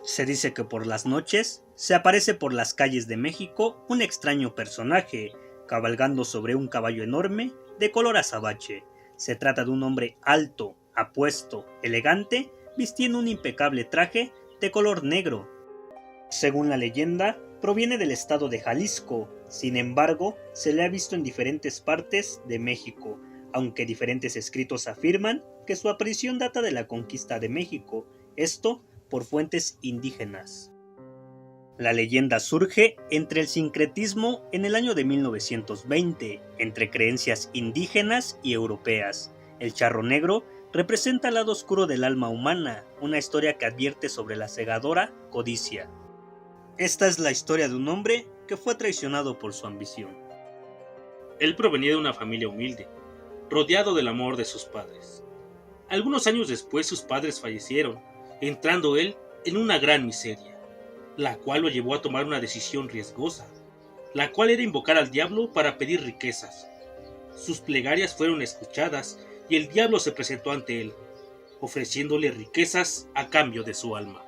Se dice que por las noches se aparece por las calles de México un extraño personaje, cabalgando sobre un caballo enorme de color azabache. Se trata de un hombre alto, apuesto, elegante, vistiendo un impecable traje de color negro. Según la leyenda, proviene del estado de Jalisco, sin embargo, se le ha visto en diferentes partes de México, aunque diferentes escritos afirman que su aparición data de la conquista de México, esto por fuentes indígenas. La leyenda surge entre el sincretismo en el año de 1920, entre creencias indígenas y europeas. El charro negro representa el lado oscuro del alma humana, una historia que advierte sobre la cegadora codicia. Esta es la historia de un hombre que fue traicionado por su ambición. Él provenía de una familia humilde, rodeado del amor de sus padres. Algunos años después sus padres fallecieron, entrando él en una gran miseria, la cual lo llevó a tomar una decisión riesgosa, la cual era invocar al diablo para pedir riquezas. Sus plegarias fueron escuchadas y el diablo se presentó ante él, ofreciéndole riquezas a cambio de su alma.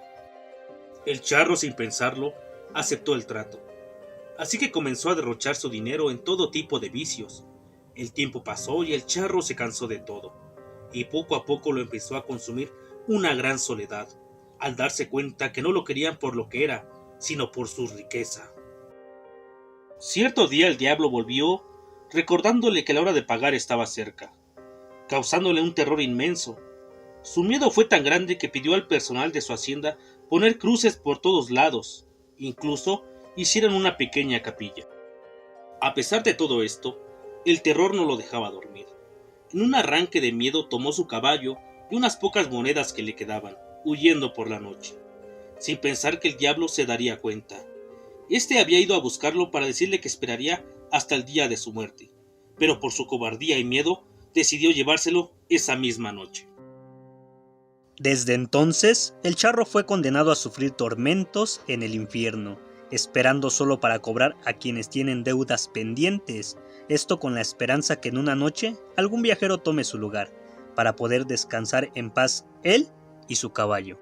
El charro, sin pensarlo, aceptó el trato, así que comenzó a derrochar su dinero en todo tipo de vicios. El tiempo pasó y el charro se cansó de todo, y poco a poco lo empezó a consumir una gran soledad, al darse cuenta que no lo querían por lo que era, sino por su riqueza. Cierto día el diablo volvió, recordándole que la hora de pagar estaba cerca, causándole un terror inmenso. Su miedo fue tan grande que pidió al personal de su hacienda poner cruces por todos lados, incluso hicieron una pequeña capilla. A pesar de todo esto, el terror no lo dejaba dormir. En un arranque de miedo tomó su caballo y unas pocas monedas que le quedaban, huyendo por la noche, sin pensar que el diablo se daría cuenta. Este había ido a buscarlo para decirle que esperaría hasta el día de su muerte, pero por su cobardía y miedo decidió llevárselo esa misma noche. Desde entonces, el charro fue condenado a sufrir tormentos en el infierno, esperando solo para cobrar a quienes tienen deudas pendientes, esto con la esperanza que en una noche algún viajero tome su lugar, para poder descansar en paz él y su caballo.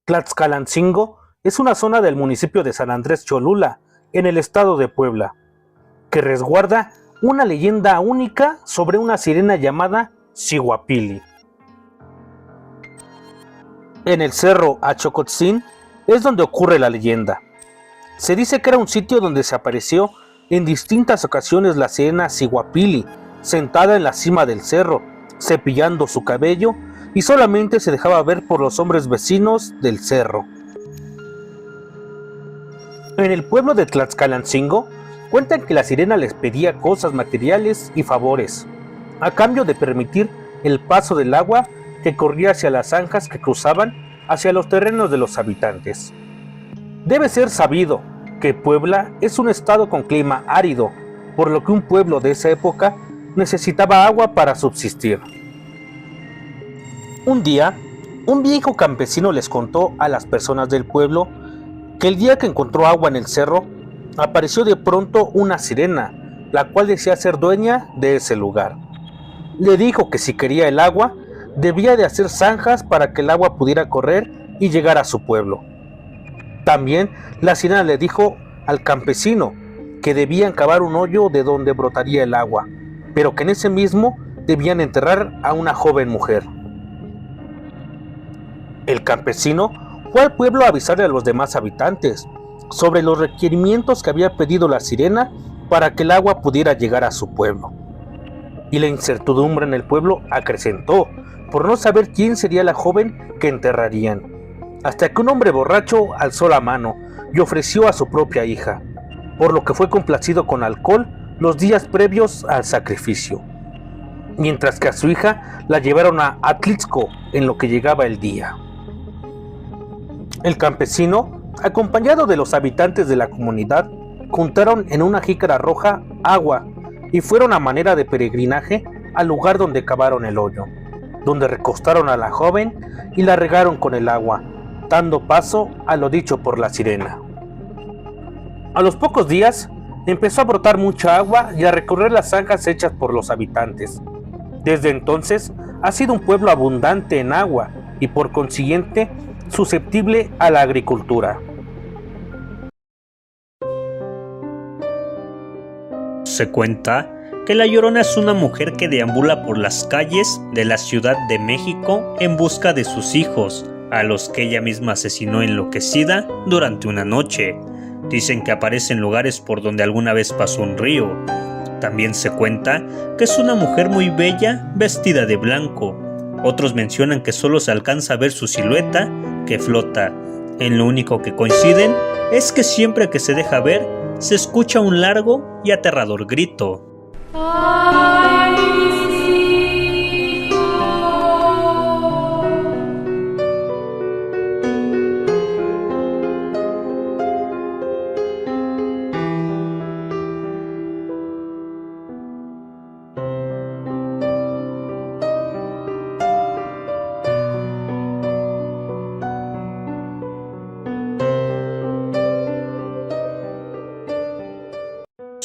Tlaxcalancingo es una zona del municipio de San Andrés Cholula, en el estado de Puebla, que resguarda una leyenda única sobre una sirena llamada Xihuapili. En el cerro Achocotzin es donde ocurre la leyenda. Se dice que era un sitio donde se apareció en distintas ocasiones la sirena Xihuapili, sentada en la cima del cerro, cepillando su cabello, y solamente se dejaba ver por los hombres vecinos del cerro. En el pueblo de Tlaxcalancingo cuentan que la sirena les pedía cosas materiales y favores, a cambio de permitir el paso del agua que corría hacia las zanjas que cruzaban hacia los terrenos de los habitantes. Debe ser sabido que Puebla es un estado con clima árido, por lo que un pueblo de esa época necesitaba agua para subsistir. Un día, un viejo campesino les contó a las personas del pueblo que el día que encontró agua en el cerro, apareció de pronto una sirena, la cual decía ser dueña de ese lugar. Le dijo que si quería el agua, debía de hacer zanjas para que el agua pudiera correr y llegar a su pueblo. También la sirena le dijo al campesino que debían cavar un hoyo de donde brotaría el agua, pero que en ese mismo debían enterrar a una joven mujer. El campesino fue al pueblo a avisarle a los demás habitantes sobre los requerimientos que había pedido la sirena para que el agua pudiera llegar a su pueblo. Y la incertidumbre en el pueblo acrecentó por no saber quién sería la joven que enterrarían, hasta que un hombre borracho alzó la mano y ofreció a su propia hija, por lo que fue complacido con alcohol los días previos al sacrificio, mientras que a su hija la llevaron a Atlixco en lo que llegaba el día. El campesino, acompañado de los habitantes de la comunidad, juntaron en una jícara roja agua y fueron a manera de peregrinaje al lugar donde cavaron el hoyo, donde recostaron a la joven y la regaron con el agua, dando paso a lo dicho por la sirena. A los pocos días empezó a brotar mucha agua y a recorrer las zanjas hechas por los habitantes. Desde entonces ha sido un pueblo abundante en agua y por consiguiente susceptible a la agricultura. Se cuenta que La Llorona es una mujer que deambula por las calles de la Ciudad de México en busca de sus hijos, a los que ella misma asesinó enloquecida durante una noche. Dicen que aparece en lugares por donde alguna vez pasó un río. También se cuenta que es una mujer muy bella vestida de blanco. Otros mencionan que solo se alcanza a ver su silueta que flota. En lo único que coinciden es que siempre que se deja ver se escucha un largo y aterrador grito.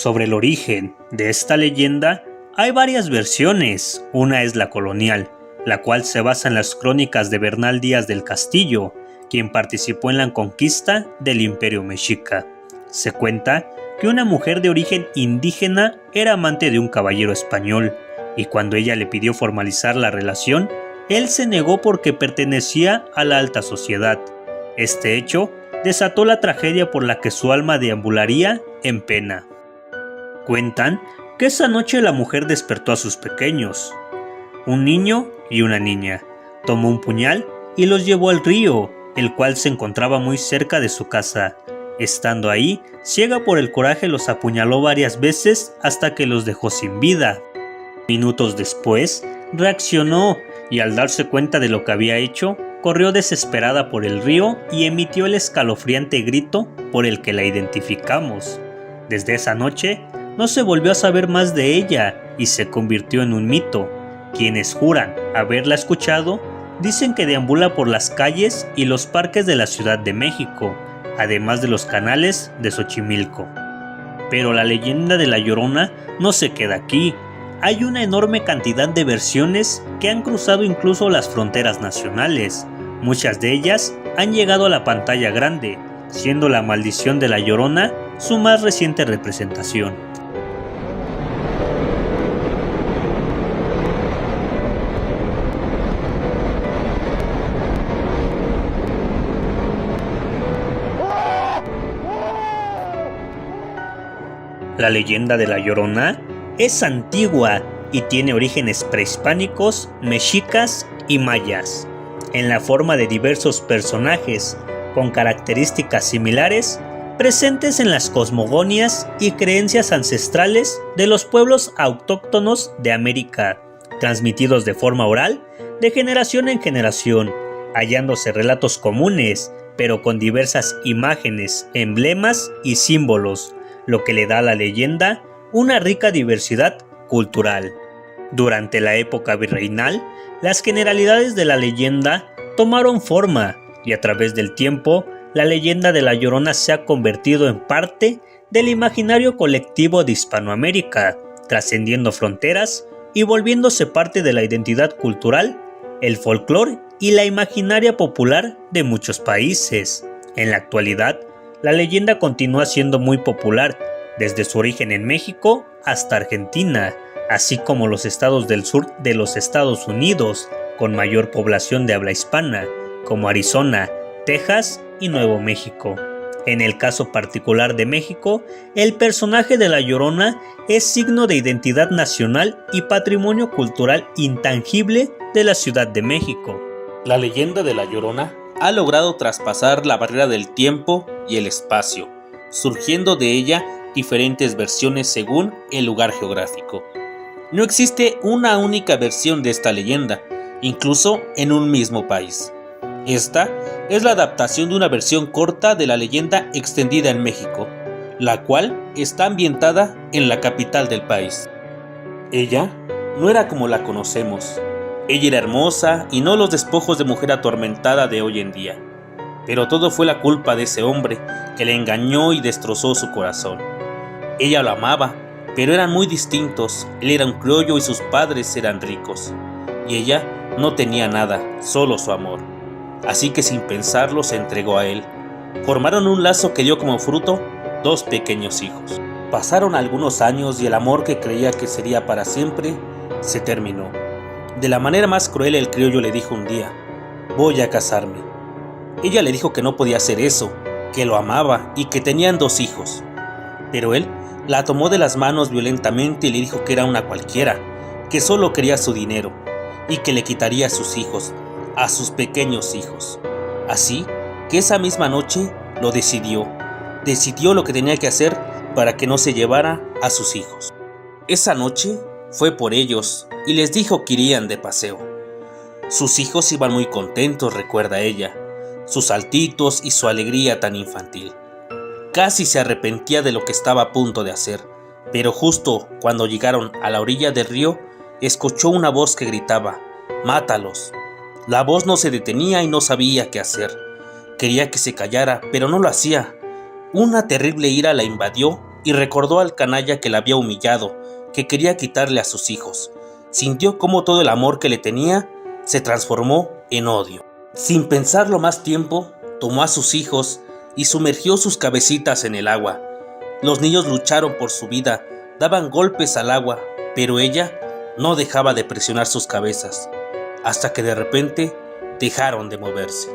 Sobre el origen de esta leyenda hay varias versiones. Una es la colonial, la cual se basa en las crónicas de Bernal Díaz del Castillo, quien participó en la conquista del Imperio Mexica. Se cuenta que una mujer de origen indígena era amante de un caballero español, y cuando ella le pidió formalizar la relación, él se negó porque pertenecía a la alta sociedad. Este hecho desató la tragedia por la que su alma deambularía en pena. Cuentan que esa noche la mujer despertó a sus pequeños, un niño y una niña. Tomó un puñal y los llevó al río, el cual se encontraba muy cerca de su casa. Estando ahí, ciega por el coraje, los apuñaló varias veces hasta que los dejó sin vida. Minutos después, reaccionó y al darse cuenta de lo que había hecho, corrió desesperada por el río y emitió el escalofriante grito por el que la identificamos. Desde esa noche, no se volvió a saber más de ella y se convirtió en un mito. Quienes juran haberla escuchado dicen que deambula por las calles y los parques de la Ciudad de México, además de los canales de Xochimilco. Pero la leyenda de La Llorona no se queda aquí. Hay una enorme cantidad de versiones que han cruzado incluso las fronteras nacionales. Muchas de ellas han llegado a la pantalla grande, siendo La Maldición de La Llorona su más reciente representación. La leyenda de La Llorona es antigua y tiene orígenes prehispánicos, mexicas y mayas, en la forma de diversos personajes con características similares presentes en las cosmogonias y creencias ancestrales de los pueblos autóctonos de América, transmitidos de forma oral de generación en generación, hallándose relatos comunes, pero con diversas imágenes, emblemas y símbolos, lo que le da a la leyenda una rica diversidad cultural. Durante la época virreinal, las generalidades de la leyenda tomaron forma y a través del tiempo, la leyenda de La Llorona se ha convertido en parte del imaginario colectivo de Hispanoamérica, trascendiendo fronteras y volviéndose parte de la identidad cultural, el folclore y la imaginaria popular de muchos países. En la actualidad, la leyenda continúa siendo muy popular, desde su origen en México hasta Argentina, así como los estados del sur de los Estados Unidos, con mayor población de habla hispana, como Arizona, Texas y Nuevo México. En el caso particular de México, el personaje de La Llorona es signo de identidad nacional y patrimonio cultural intangible de la Ciudad de México. La leyenda de La Llorona ha logrado traspasar la barrera del tiempo y el espacio, surgiendo de ella diferentes versiones según el lugar geográfico. No existe una única versión de esta leyenda, incluso en un mismo país. Esta es la adaptación de una versión corta de la leyenda extendida en México, la cual está ambientada en la capital del país. Ella no era como la conocemos. Ella era hermosa y no los despojos de mujer atormentada de hoy en día. Pero todo fue la culpa de ese hombre que le engañó y destrozó su corazón. Ella lo amaba, pero eran muy distintos. Él era un criollo y sus padres eran ricos. Y ella no tenía nada, solo su amor. Así que sin pensarlo se entregó a él. Formaron un lazo que dio como fruto 2 pequeños hijos. Pasaron algunos años y el amor que creía que sería para siempre se terminó. De la manera más cruel el criollo le dijo un día: voy a casarme. Ella le dijo que no podía hacer eso, que lo amaba y que tenían 2 hijos. Pero él la tomó de las manos violentamente y le dijo que era una cualquiera, que solo quería su dinero y que le quitaría a sus hijos, a sus pequeños hijos. Así que esa misma noche lo decidió lo que tenía que hacer para que no se llevara a sus hijos. Esa noche fue por ellos y les dijo que irían de paseo. Sus hijos iban muy contentos, recuerda ella, sus saltitos y su alegría tan infantil. Casi se arrepentía de lo que estaba a punto de hacer, pero justo cuando llegaron a la orilla del río, escuchó una voz que gritaba: ¡mátalos! La voz no se detenía y no sabía qué hacer. Quería que se callara, pero no lo hacía. Una terrible ira la invadió y recordó al canalla que la había humillado, que quería quitarle a sus hijos. Sintió cómo todo el amor que le tenía se transformó en odio. Sin pensarlo más tiempo, tomó a sus hijos y sumergió sus cabecitas en el agua. Los niños lucharon por su vida, daban golpes al agua, pero ella no dejaba de presionar sus cabezas, hasta que de repente dejaron de moverse.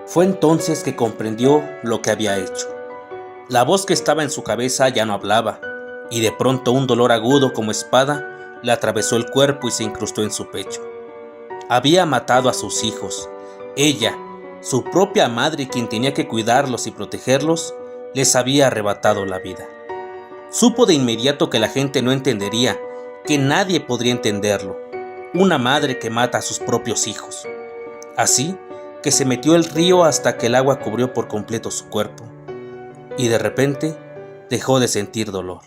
Fue entonces que comprendió lo que había hecho. La voz que estaba en su cabeza ya no hablaba, y de pronto un dolor agudo como espada le atravesó el cuerpo y se incrustó en su pecho. Había matado a sus hijos. Ella, su propia madre, quien tenía que cuidarlos y protegerlos, les había arrebatado la vida. Supo de inmediato que la gente no entendería, que nadie podría entenderlo. Una madre que mata a sus propios hijos. Así que se metió al río hasta que el agua cubrió por completo su cuerpo. Y de repente dejó de sentir dolor.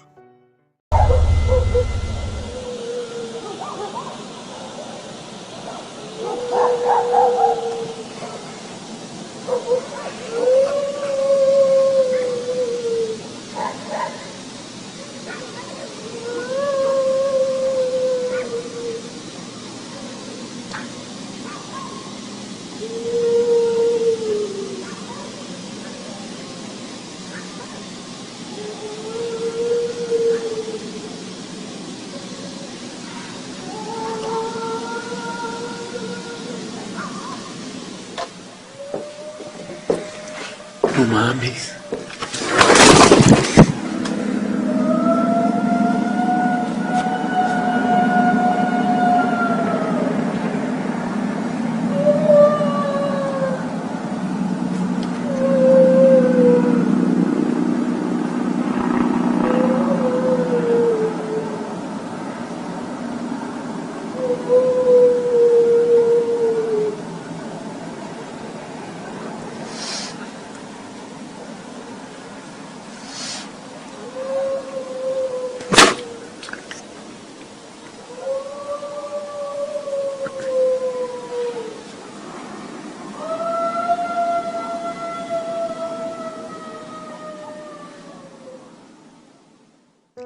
No mames.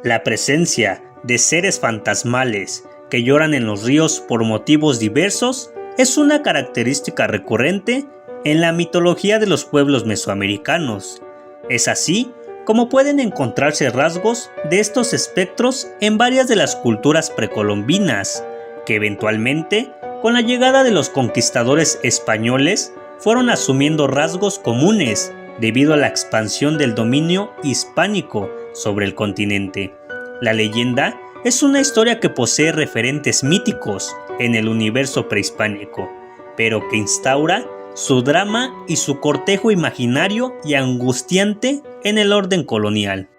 La presencia de seres fantasmales que lloran en los ríos por motivos diversos es una característica recurrente en la mitología de los pueblos mesoamericanos. Es así como pueden encontrarse rasgos de estos espectros en varias de las culturas precolombinas, que eventualmente, con la llegada de los conquistadores españoles, fueron asumiendo rasgos comunes debido a la expansión del dominio hispánico sobre el continente. La leyenda es una historia que posee referentes míticos en el universo prehispánico, pero que instaura su drama y su cortejo imaginario y angustiante en el orden colonial.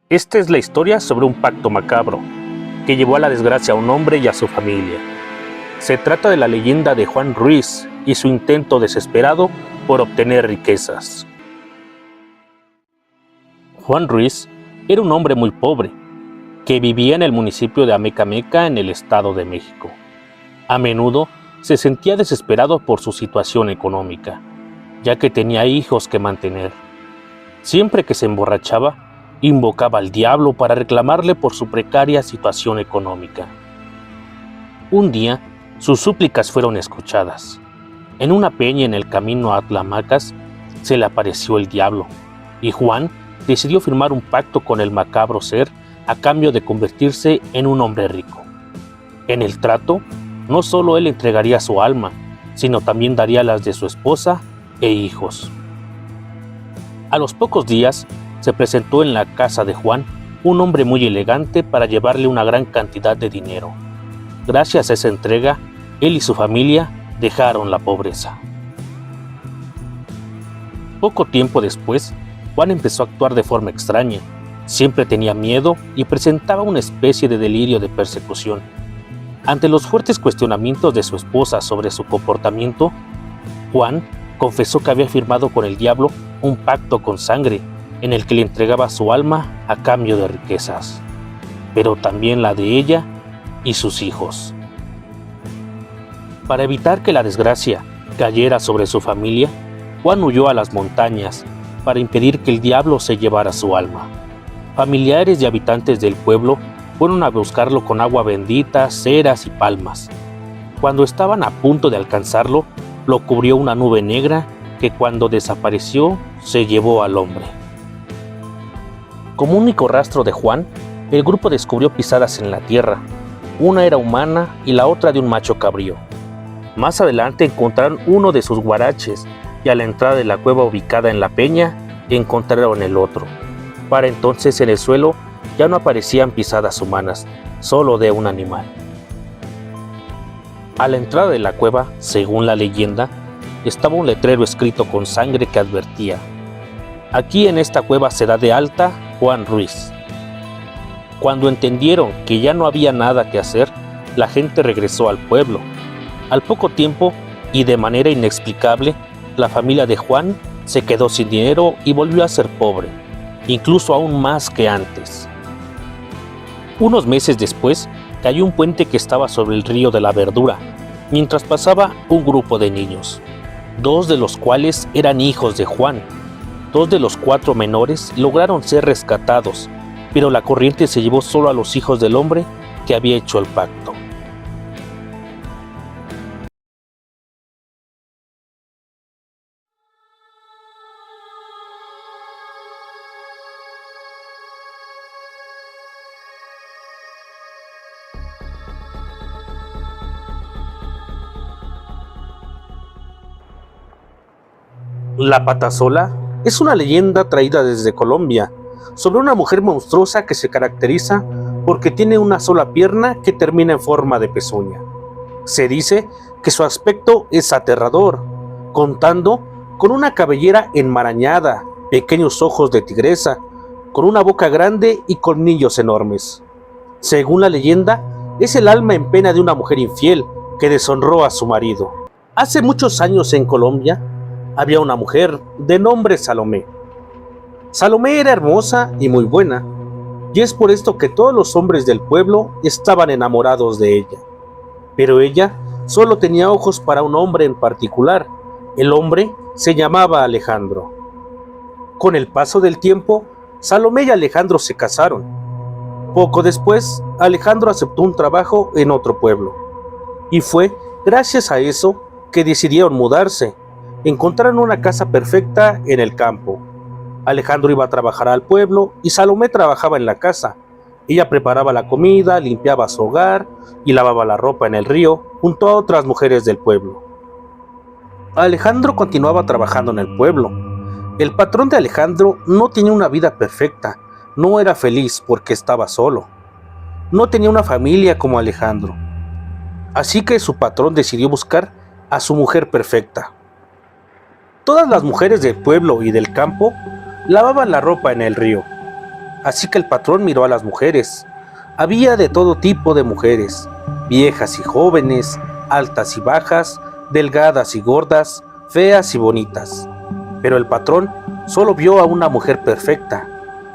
Esta es la historia sobre un pacto macabro que llevó a la desgracia a un hombre y a su familia. Se trata de la leyenda de Juan Ruiz y su intento desesperado por obtener riquezas. Juan Ruiz era un hombre muy pobre, que vivía en el municipio de Amecameca en el Estado de México. A menudo se sentía desesperado por su situación económica, ya que tenía hijos que mantener. Siempre que se emborrachaba, invocaba al diablo para reclamarle por su precaria situación económica. Un día, sus súplicas fueron escuchadas. En una peña en el camino a Atlamacas, se le apareció el diablo, y Juan decidió firmar un pacto con el macabro ser a cambio de convertirse en un hombre rico. En el trato, no solo él entregaría su alma, sino también daría las de su esposa e hijos. A los pocos días, se presentó en la casa de Juan un hombre muy elegante para llevarle una gran cantidad de dinero. Gracias a esa entrega, él y su familia dejaron la pobreza. Poco tiempo después, Juan empezó a actuar de forma extraña. Siempre tenía miedo y presentaba una especie de delirio de persecución. Ante los fuertes cuestionamientos de su esposa sobre su comportamiento, Juan confesó que había firmado con el diablo un pacto con sangre en el que le entregaba su alma a cambio de riquezas, pero también la de ella y sus hijos. Para evitar que la desgracia cayera sobre su familia, Juan huyó a las montañas para impedir que el diablo se llevara su alma. Familiares y habitantes del pueblo fueron a buscarlo con agua bendita, ceras y palmas. Cuando estaban a punto de alcanzarlo, lo cubrió una nube negra que cuando desapareció se llevó al hombre. Como único rastro de Juan, el grupo descubrió pisadas en la tierra. Una era humana y la otra de un macho cabrío. Más adelante encontraron uno de sus guaraches y a la entrada de la cueva ubicada en la peña encontraron el otro. Para entonces en el suelo ya no aparecían pisadas humanas, solo de un animal. A la entrada de la cueva, según la leyenda, estaba un letrero escrito con sangre que advertía: aquí en esta cueva se da de alta Juan Ruiz. Cuando entendieron que ya no había nada que hacer, la gente regresó al pueblo. Al poco tiempo, y de manera inexplicable, la familia de Juan se quedó sin dinero y volvió a ser pobre, incluso aún más que antes. Unos meses después, cayó un puente que estaba sobre el río de la Verdura, mientras pasaba un grupo de niños, 2 de los cuales eran hijos de Juan. 2 de los 4 menores lograron ser rescatados, pero la corriente se llevó solo a los hijos del hombre que había hecho el pacto. La patasola es una leyenda traída desde Colombia sobre una mujer monstruosa que se caracteriza porque tiene una sola pierna que termina en forma de pezuña. Se dice que su aspecto es aterrador, contando con una cabellera enmarañada, pequeños ojos de tigresa, con una boca grande y colmillos enormes. Según la leyenda, es el alma en pena de una mujer infiel que deshonró a su marido. Hace muchos años en Colombia, había una mujer de nombre Salomé. Salomé era hermosa y muy buena, y es por esto que todos los hombres del pueblo estaban enamorados de ella. Pero ella solo tenía ojos para un hombre en particular. El hombre se llamaba Alejandro. Con el paso del tiempo, Salomé y Alejandro se casaron. Poco después, Alejandro aceptó un trabajo en otro pueblo, y fue gracias a eso que decidieron mudarse. Encontraron una casa perfecta en el campo. Alejandro iba a trabajar al pueblo y Salomé trabajaba en la casa. Ella preparaba la comida, limpiaba su hogar y lavaba la ropa en el río junto a otras mujeres del pueblo. Alejandro continuaba trabajando en el pueblo. El patrón de Alejandro no tenía una vida perfecta, no era feliz porque estaba solo. No tenía una familia como Alejandro. Así que su patrón decidió buscar a su mujer perfecta. Todas las mujeres del pueblo y del campo lavaban la ropa en el río. Así que el patrón miró a las mujeres. Había de todo tipo de mujeres, viejas y jóvenes, altas y bajas, delgadas y gordas, feas y bonitas. Pero el patrón solo vio a una mujer perfecta,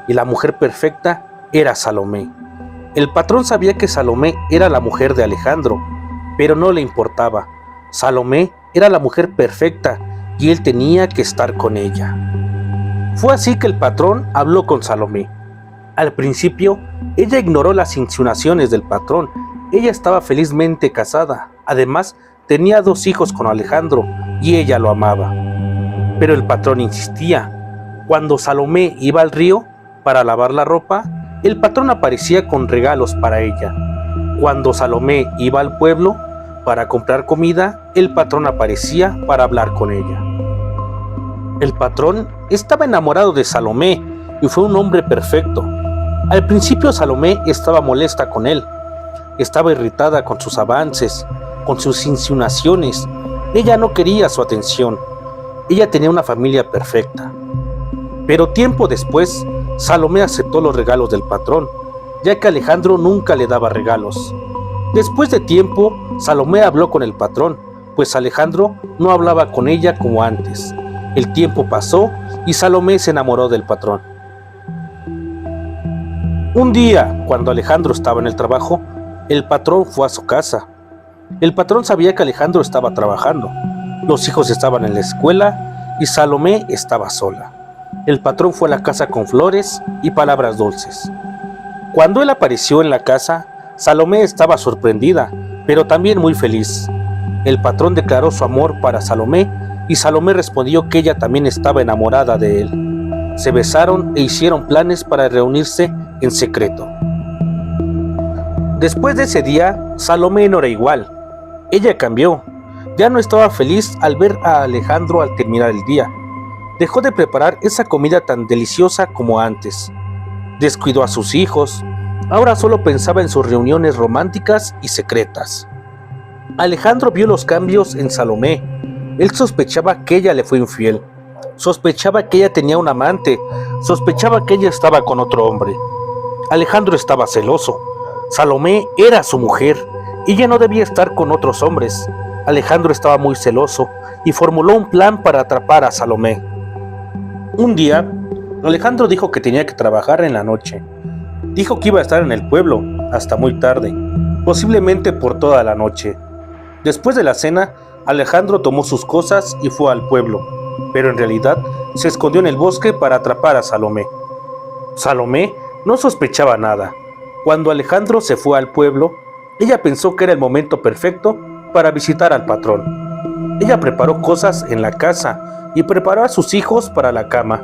y la mujer perfecta era Salomé. El patrón sabía que Salomé era la mujer de Alejandro, pero no le importaba. Salomé era la mujer perfecta y él tenía que estar con ella. Fue así que el patrón habló con Salomé. Al principio, ella ignoró las insinuaciones del patrón. Ella estaba felizmente casada. Además, tenía 2 hijos con Alejandro y ella lo amaba. Pero el patrón insistía. Cuando Salomé iba al río para lavar la ropa, el patrón aparecía con regalos para ella. Cuando Salomé iba al pueblo para comprar comida, el patrón aparecía para hablar con ella. El patrón estaba enamorado de Salomé y fue un hombre perfecto. Al principio Salomé estaba molesta con él. Estaba irritada con sus avances, con sus insinuaciones. Ella no quería su atención. Ella tenía una familia perfecta. Pero tiempo después, Salomé aceptó los regalos del patrón, ya que Alejandro nunca le daba regalos. Después de tiempo, Salomé habló con el patrón, pues Alejandro no hablaba con ella como antes. El tiempo pasó y Salomé se enamoró del patrón. Un día, cuando Alejandro estaba en el trabajo, el patrón fue a su casa. El patrón sabía que Alejandro estaba trabajando. Los hijos estaban en la escuela y Salomé estaba sola. El patrón fue a la casa con flores y palabras dulces. Cuando él apareció en la casa, Salomé estaba sorprendida, pero también muy feliz. El patrón declaró su amor para Salomé y Salomé respondió que ella también estaba enamorada de él. Se besaron e hicieron planes para reunirse en secreto. Después de ese día, Salomé no era igual. Ella cambió. Ya no estaba feliz al ver a Alejandro al terminar el día. Dejó de preparar esa comida tan deliciosa como antes. Descuidó a sus hijos. Ahora solo pensaba en sus reuniones románticas y secretas. Alejandro vio los cambios en Salomé. Él sospechaba que ella le fue infiel. Sospechaba que ella tenía un amante. Sospechaba que ella estaba con otro hombre. Alejandro estaba celoso. Salomé era su mujer. Ella no debía estar con otros hombres. Alejandro estaba muy celoso y formuló un plan para atrapar a Salomé. Un día, Alejandro dijo que tenía que trabajar en la noche. Dijo que iba a estar en el pueblo hasta muy tarde, posiblemente por toda la noche. Después de la cena, Alejandro tomó sus cosas y fue al pueblo, pero en realidad se escondió en el bosque para atrapar a Salomé. Salomé no sospechaba nada. Cuando Alejandro se fue al pueblo, ella pensó que era el momento perfecto para visitar al patrón. Ella preparó cosas en la casa y preparó a sus hijos para la cama.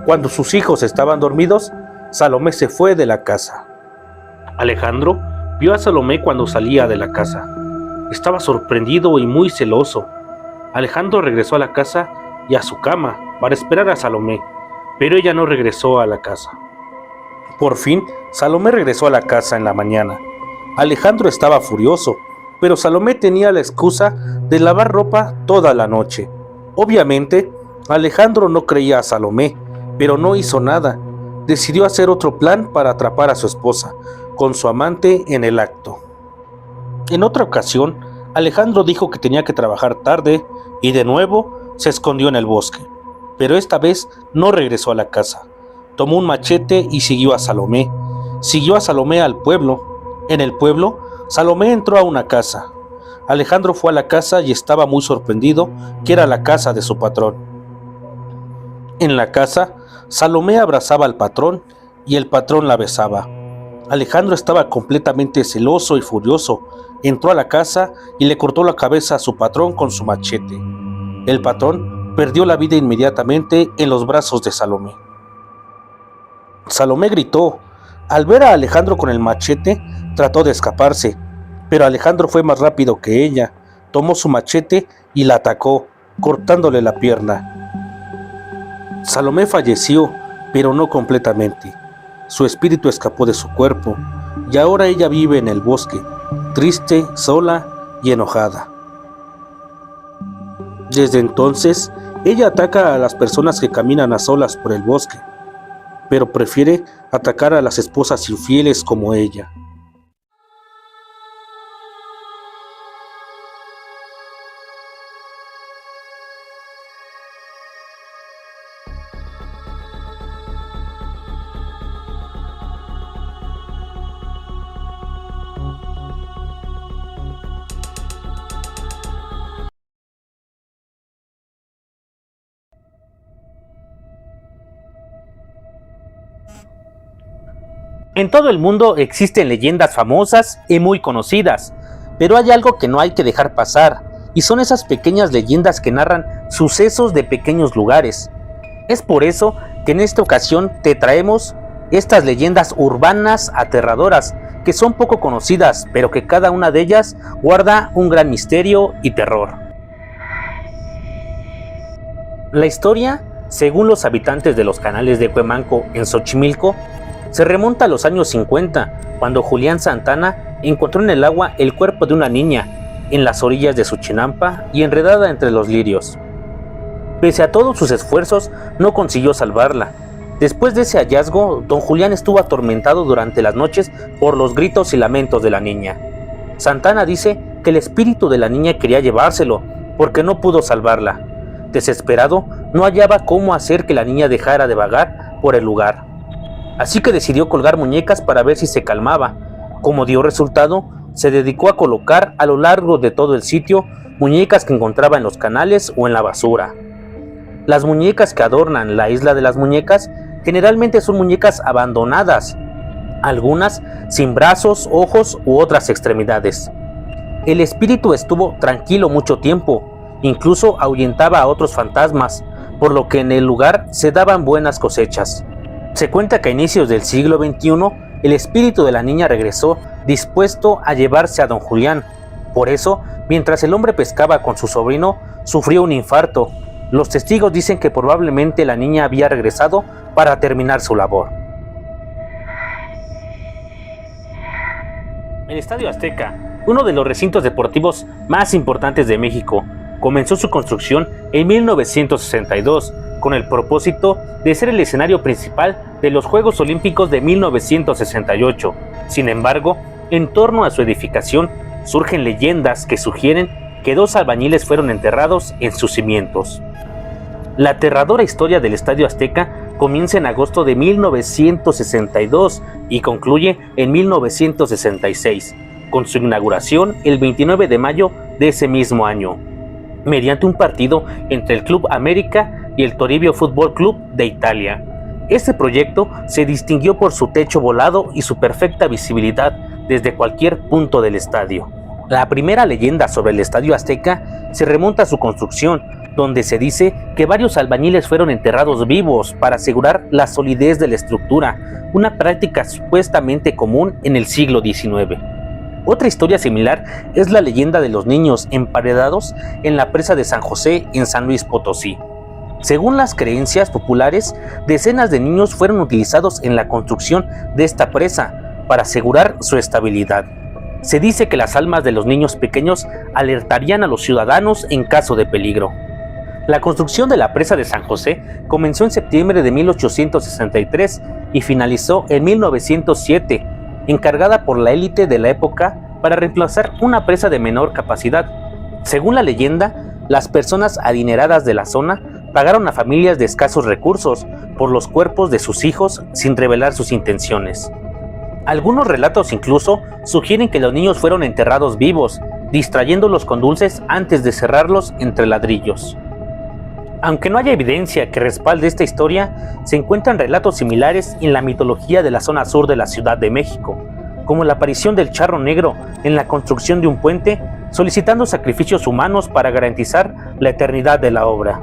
Cuando sus hijos estaban dormidos, Salomé se fue de la casa. Alejandro vio a Salomé cuando salía de la casa. Estaba sorprendido y muy celoso. Alejandro regresó a la casa y a su cama para esperar a Salomé, pero ella no regresó a la casa. Por fin, Salomé regresó a la casa en la mañana. Alejandro estaba furioso, pero Salomé tenía la excusa de lavar ropa toda la noche. Obviamente, Alejandro no creía a Salomé, pero no hizo nada. Decidió hacer otro plan para atrapar a su esposa, con su amante en el acto. En otra ocasión, Alejandro dijo que tenía que trabajar tarde y de nuevo se escondió en el bosque. Pero esta vez no regresó a la casa. Tomó un machete y siguió a Salomé. Siguió a Salomé al pueblo. En el pueblo, Salomé entró a una casa. Alejandro fue a la casa y estaba muy sorprendido que era la casa de su patrón. En la casa, Salomé abrazaba al patrón y el patrón la besaba. Alejandro estaba completamente celoso y furioso. Entró a la casa y le cortó la cabeza a su patrón con su machete. El patrón perdió la vida inmediatamente en los brazos de Salomé. Salomé gritó. Al ver a Alejandro con el machete, trató de escaparse, pero Alejandro fue más rápido que ella. Tomó su machete y la atacó, cortándole la pierna. Salomé falleció, pero no completamente. Su espíritu escapó de su cuerpo, y ahora ella vive en el bosque, triste, sola y enojada. Desde entonces, ella ataca a las personas que caminan a solas por el bosque, pero prefiere atacar a las esposas infieles como ella. En todo el mundo existen leyendas famosas y muy conocidas, pero hay algo que no hay que dejar pasar, y son esas pequeñas leyendas que narran sucesos de pequeños lugares. Es por eso que en esta ocasión te traemos estas leyendas urbanas aterradoras, que son poco conocidas, pero que cada una de ellas guarda un gran misterio y terror. La historia, según los habitantes de los canales de Cuemanco en Xochimilco, se remonta a los años 50, cuando Julián Santana encontró en el agua el cuerpo de una niña, en las orillas de Suchinampa y enredada entre los lirios. Pese a todos sus esfuerzos, no consiguió salvarla. Después de ese hallazgo, don Julián estuvo atormentado durante las noches por los gritos y lamentos de la niña. Santana dice que el espíritu de la niña quería llevárselo, porque no pudo salvarla. Desesperado, no hallaba cómo hacer que la niña dejara de vagar por el lugar. Así que decidió colgar muñecas para ver si se calmaba. Como dio resultado, se dedicó a colocar a lo largo de todo el sitio muñecas que encontraba en los canales o en la basura. Las muñecas que adornan la isla de las muñecas generalmente son muñecas abandonadas, algunas sin brazos, ojos u otras extremidades. El espíritu estuvo tranquilo mucho tiempo, incluso ahuyentaba a otros fantasmas, por lo que en el lugar se daban buenas cosechas. Se cuenta que a inicios del siglo XXI, el espíritu de la niña regresó dispuesto a llevarse a don Julián. Por eso, mientras el hombre pescaba con su sobrino, sufrió un infarto. Los testigos dicen que probablemente la niña había regresado para terminar su labor. El Estadio Azteca, uno de los recintos deportivos más importantes de México, comenzó su construcción en 1962 con el propósito de ser el escenario principal de los Juegos Olímpicos de 1968. Sin embargo, en torno a su edificación surgen leyendas que sugieren que 2 albañiles fueron enterrados en sus cimientos. La aterradora historia del Estadio Azteca comienza en agosto de 1962 y concluye en 1966, con su inauguración el 29 de mayo de ese mismo año, mediante un partido entre el Club América y el Toribio Fútbol Club de Italia. Este proyecto se distinguió por su techo volado y su perfecta visibilidad desde cualquier punto del estadio. La primera leyenda sobre el Estadio Azteca se remonta a su construcción, donde se dice que varios albañiles fueron enterrados vivos para asegurar la solidez de la estructura, una práctica supuestamente común en el siglo XIX. Otra historia similar es la leyenda de los niños emparedados en la presa de San José en San Luis Potosí. Según las creencias populares, decenas de niños fueron utilizados en la construcción de esta presa para asegurar su estabilidad. Se dice que las almas de los niños pequeños alertarían a los ciudadanos en caso de peligro. La construcción de la presa de San José comenzó en septiembre de 1863 y finalizó en 1907, encargada por la élite de la época para reemplazar una presa de menor capacidad. Según la leyenda, las personas adineradas de la zona pagaron a familias de escasos recursos por los cuerpos de sus hijos sin revelar sus intenciones. Algunos relatos incluso sugieren que los niños fueron enterrados vivos, distrayéndolos con dulces antes de cerrarlos entre ladrillos. Aunque no haya evidencia que respalde esta historia, se encuentran relatos similares en la mitología de la zona sur de la Ciudad de México, como la aparición del charro negro en la construcción de un puente, solicitando sacrificios humanos para garantizar la eternidad de la obra.